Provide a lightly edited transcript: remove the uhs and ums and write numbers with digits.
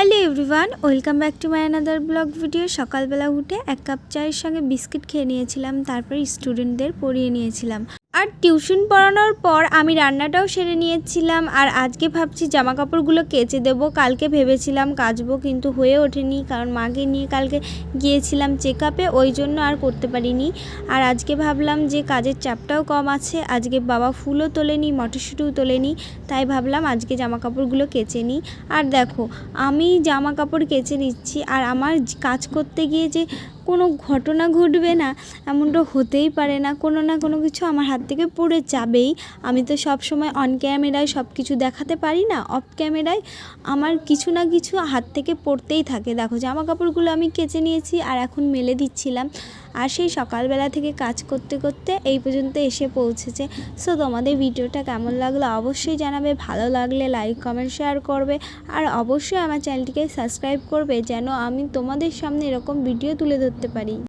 Hello everyone, welcome back to my another blog video. সকালবেলা উঠে এক কাপ চায়ের সঙ্গে বিস্কিট খেয়ে নিয়েছিলাম, তারপর স্টুডেন্টদের পড়িয়ে নিয়েছিলাম। আর টিউশন পড়ানোর পর আমি রান্নাটাও সেরে নিয়েছিলাম। আর আজকে ভাবছি জামা কাপড়গুলো কেচে দেবো। কালকে ভেবেছিলাম কাচবো, কিন্তু হয়ে ওঠেনি, কারণ মাকে নিয়ে কালকে গিয়েছিলাম চেক আপে, ওই জন্য আর করতে পারিনি। আর আজকে ভাবলাম যে কাজের চাপটাও কম আছে, আজকে বাবা ফুলও তোলেনি, মটরশুঁটিও তোলেনি, তাই ভাবলাম আজকে জামা কাপড়গুলো কেচে নিই। আর দেখো, আমি জামা কাপড় কেচে নিচ্ছি, আর আমার কাজ করতে গিয়ে যে কোনো ঘটনা ঘটবে না এমনটা হতেই পারে না। কোনো না কোনো কিছু আমার হাত থেকে পড়ে যাবেই। আমি তো সব সময় অন ক্যামেরায় সব কিছু দেখাতে পারি না, অফ ক্যামেরায় আমার কিছু না কিছু হাত থেকে পড়তেই থাকে। দেখো, জামা কাপড়গুলো আমি কেচে নিয়েছি আর এখন মেলে দিচ্ছিলাম। আর সেই সকালবেলা থেকে কাজ করতে করতে এই পর্যন্ত এসে পৌঁছেছে। সো তোমাদের ভিডিওটা কেমন লাগলো অবশ্যই জানাবে, ভালো লাগলে লাইক কমেন্ট শেয়ার করবে, আর অবশ্যই আমার চ্যানেলটিকে সাবস্ক্রাইব করবে, যেন আমি তোমাদের সামনে এরকম ভিডিও তুলে ধরতে পারি।